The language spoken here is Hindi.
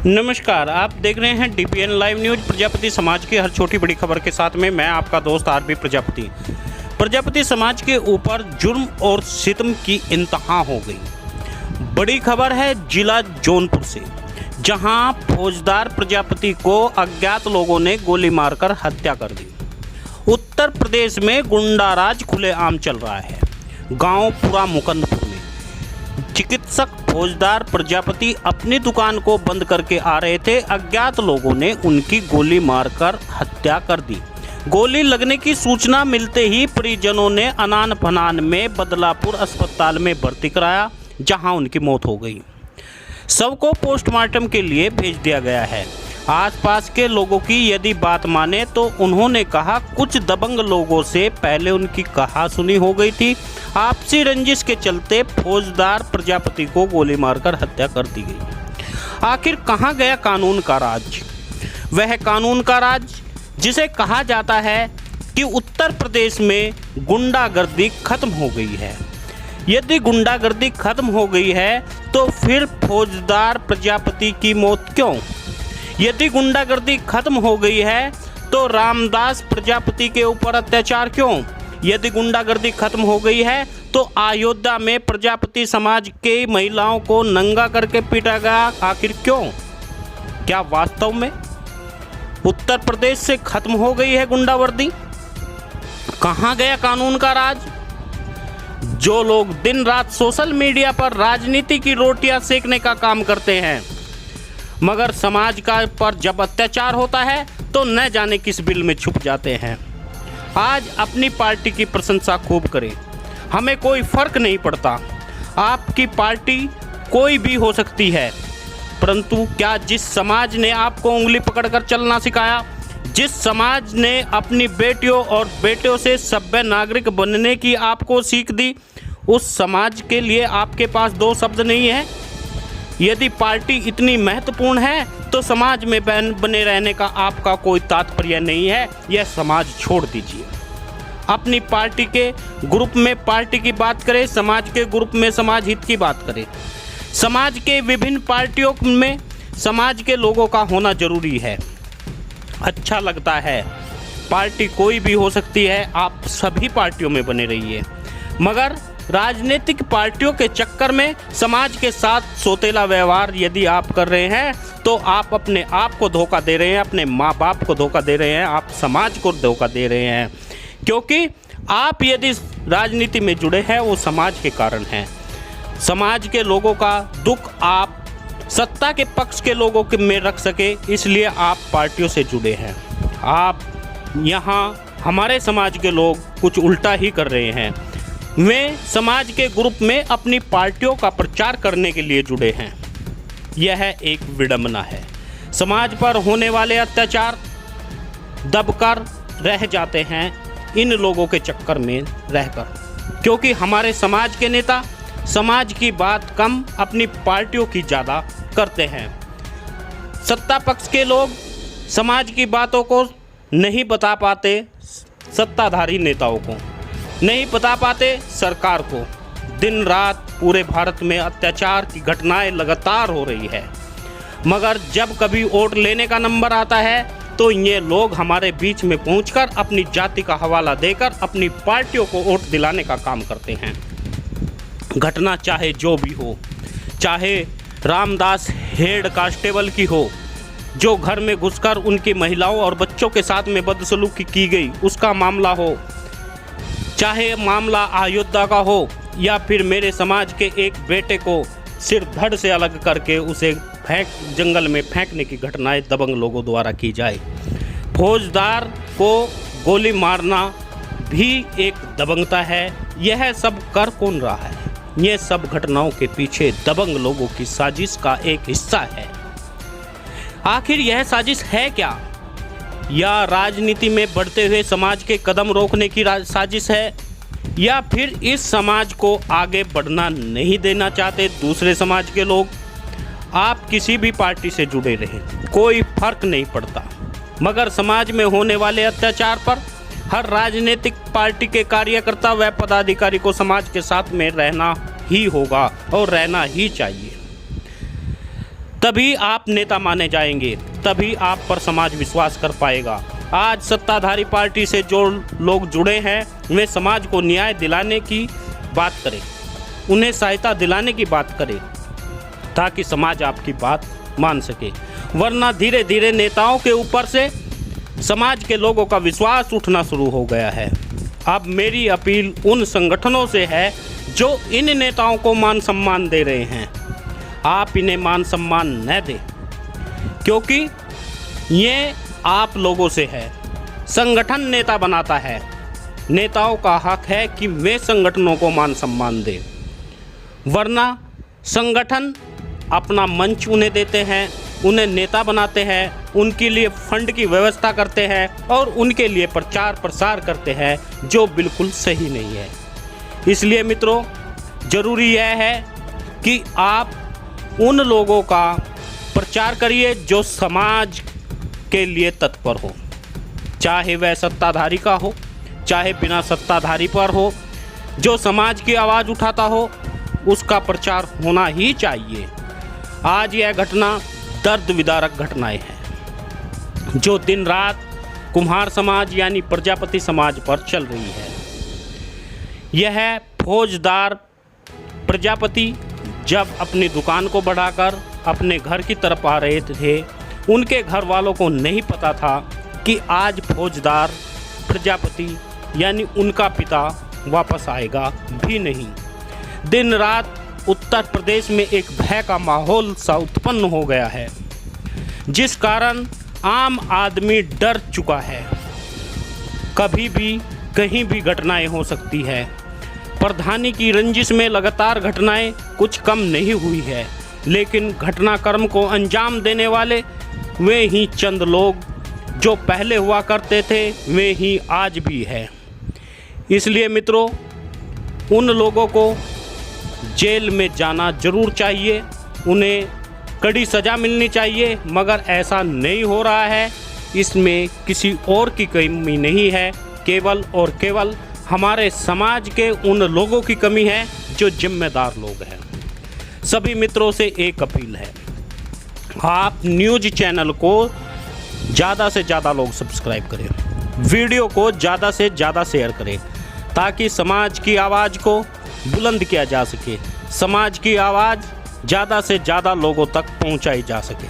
नमस्कार, आप देख रहे हैं डीपीएन लाइव न्यूज। प्रजापति समाज की हर छोटी बड़ी खबर के साथ में मैं आपका दोस्त आरबी प्रजापति। प्रजापति समाज के ऊपर जुर्म और सितम की इंतहा हो गई। बड़ी खबर है जिला जौनपुर से, जहां फौजदार प्रजापति को अज्ञात लोगों ने गोली मारकर हत्या कर दी। उत्तर प्रदेश में गुंडाराज खुलेआम चल रहा है। गांव पूरा मुकंदपुर में चिकित्सक फौजदार प्रजापति अपनी दुकान को बंद करके आ रहे थे। अज्ञात लोगों ने उनकी गोली मारकर हत्या कर दी। गोली लगने की सूचना मिलते ही परिजनों ने अनान फनान में बदलापुर अस्पताल में भर्ती कराया, जहां उनकी मौत हो गई। शव को पोस्टमार्टम के लिए भेज दिया गया है। आसपास के लोगों की यदि बात माने तो उन्होंने कहा कुछ दबंग लोगों से पहले उनकी कहा सुनी हो गई थी। आपसी रंजिश के चलते फौजदार प्रजापति को गोली मारकर हत्या कर दी गई। आखिर कहां गया कानून का राज? वह कानून का राज जिसे कहा जाता है कि उत्तर प्रदेश में गुंडागर्दी खत्म हो गई है। यदि गुंडागर्दी खत्म हो गई है तो फिर फौजदार प्रजापति की मौत क्यों? यदि गुंडागर्दी खत्म हो गई है तो रामदास प्रजापति के ऊपर अत्याचार क्यों? यदि गुंडागर्दी खत्म हो गई है तो अयोध्या में प्रजापति समाज के महिलाओं को नंगा करके पीटा गया, आखिर क्यों? क्या वास्तव में उत्तर प्रदेश से खत्म हो गई है गुंडागर्दी? कहां गया कानून का राज? जो लोग दिन रात सोशल मीडिया पर राजनीति की रोटियां सेकने का काम करते हैं, मगर समाज का पर जब अत्याचार होता है तो न जाने किस बिल में छुप जाते हैं। आज अपनी पार्टी की प्रशंसा खूब करें, हमें कोई फर्क नहीं पड़ता। आपकी पार्टी कोई भी हो सकती है, परंतु क्या जिस समाज ने आपको उंगली पकड़कर चलना सिखाया, जिस समाज ने अपनी बेटियों और बेटों से सभ्य नागरिक बनने की आपको सीख दी, उस समाज के लिए आपके पास दो शब्द नहीं है? यदि पार्टी इतनी महत्वपूर्ण है तो समाज में बने रहने का आपका कोई तात्पर्य नहीं है। यह समाज छोड़ दीजिए। अपनी पार्टी के ग्रुप में पार्टी की बात करें, समाज के ग्रुप में समाज हित की बात करें। समाज के विभिन्न पार्टियों में समाज के लोगों का होना जरूरी है। अच्छा लगता है, पार्टी कोई भी हो सकती है, आप सभी पार्टियों में बने रहिए, मगर राजनीतिक पार्टियों के चक्कर में समाज के साथ सौतेला व्यवहार यदि आप कर रहे हैं तो आप अपने आप को धोखा दे रहे हैं, अपने माँ बाप को धोखा दे रहे हैं, आप समाज को धोखा दे रहे हैं। क्योंकि आप यदि राजनीति में जुड़े हैं वो समाज के कारण हैं। समाज के लोगों का दुख आप सत्ता के पक्ष के लोगों में रख सके, इसलिए आप पार्टियों से जुड़े हैं। आप यहाँ हमारे समाज के लोग कुछ उल्टा ही कर रहे हैं। वे समाज के ग्रुप में अपनी पार्टियों का प्रचार करने के लिए जुड़े हैं। यह एक विडंबना है। समाज पर होने वाले अत्याचार दबकर रह जाते हैं इन लोगों के चक्कर में रहकर, क्योंकि हमारे समाज के नेता समाज की बात कम, अपनी पार्टियों की ज़्यादा करते हैं। सत्ता पक्ष के लोग समाज की बातों को नहीं बता पाते, सत्ताधारी नेताओं को नहीं बता पाते, सरकार को। दिन रात पूरे भारत में अत्याचार की घटनाएं लगातार हो रही है, मगर जब कभी वोट लेने का नंबर आता है तो ये लोग हमारे बीच में पहुंचकर अपनी जाति का हवाला देकर अपनी पार्टियों को वोट दिलाने का काम करते हैं। घटना चाहे जो भी हो, चाहे रामदास हेड कांस्टेबल की हो, जो घर में घुसकर उनकी महिलाओं और बच्चों के साथ में बदसलूकी की गई उसका मामला हो, चाहे मामला अयोध्या का हो, या फिर मेरे समाज के एक बेटे को सिर धड़ से अलग करके उसे जंगल में फेंकने की घटनाएं दबंग लोगों द्वारा की जाए। फौजदार को गोली मारना भी एक दबंगता है। यह सब कर कौन रहा है? यह सब घटनाओं के पीछे दबंग लोगों की साजिश का एक हिस्सा है। आखिर यह साजिश है क्या? या राजनीति में बढ़ते हुए समाज के कदम रोकने की साजिश है, या फिर इस समाज को आगे बढ़ना नहीं देना चाहते दूसरे समाज के लोग? आप किसी भी पार्टी से जुड़े रहें, कोई फर्क नहीं पड़ता, मगर समाज में होने वाले अत्याचार पर हर राजनीतिक पार्टी के कार्यकर्ता व पदाधिकारी को समाज के साथ में रहना ही होगा और रहना ही चाहिए। तभी आप नेता माने जाएंगे, तभी आप पर समाज विश्वास कर पाएगा। आज सत्ताधारी पार्टी से जो लोग जुड़े हैं वे समाज को न्याय दिलाने की बात करें, उन्हें सहायता दिलाने की बात करें, ताकि समाज आपकी बात मान सके। वरना धीरे धीरे नेताओं के ऊपर से समाज के लोगों का विश्वास उठना शुरू हो गया है। अब मेरी अपील उन संगठनों से है जो इन नेताओं को मान सम्मान दे रहे हैं, आप इन्हें मान सम्मान न दें, क्योंकि ये आप लोगों से है। संगठन नेता बनाता है, नेताओं का हक है कि वे संगठनों को मान सम्मान दें, वरना संगठन अपना मंच उन्हें देते हैं, उन्हें नेता बनाते हैं, उनके लिए फंड की व्यवस्था करते हैं और उनके लिए प्रचार प्रसार करते हैं, जो बिल्कुल सही नहीं है। इसलिए मित्रों, ज़रूरी यह है कि आप उन लोगों का प्रचार करिए जो समाज के लिए तत्पर हो, चाहे वह सत्ताधारी का हो, चाहे बिना सत्ताधारी पर हो, जो समाज की आवाज़ उठाता हो उसका प्रचार होना ही चाहिए। आज यह घटना दर्द विदारक घटनाएं हैं जो दिन रात कुम्हार समाज यानी प्रजापति समाज पर चल रही है। यह फौजदार प्रजापति जब अपनी दुकान को बढ़ाकर अपने घर की तरफ आ रहे थे, उनके घर वालों को नहीं पता था कि आज फौजदार प्रजापति यानी उनका पिता वापस आएगा भी नहीं। दिन रात उत्तर प्रदेश में एक भय का माहौल सा उत्पन्न हो गया है, जिस कारण आम आदमी डर चुका है। कभी भी कहीं भी घटनाएं हो सकती है। प्रधानी की रंजिश में लगातार घटनाएं कुछ कम नहीं हुई है, लेकिन घटनाक्रम को अंजाम देने वाले वे ही चंद लोग जो पहले हुआ करते थे, वे ही आज भी है। इसलिए मित्रों, उन लोगों को जेल में जाना जरूर चाहिए, उन्हें कड़ी सज़ा मिलनी चाहिए, मगर ऐसा नहीं हो रहा है। इसमें किसी और की कमी नहीं है, केवल और केवल हमारे समाज के उन लोगों की कमी है जो जिम्मेदार लोग हैं। सभी मित्रों से एक अपील है, आप न्यूज़ चैनल को ज़्यादा से ज़्यादा लोग सब्सक्राइब करें, वीडियो को ज़्यादा से ज़्यादा शेयर करें, ताकि समाज की आवाज़ को बुलंद किया जा सके, समाज की आवाज़ ज़्यादा से ज़्यादा लोगों तक पहुंचाई जा सके।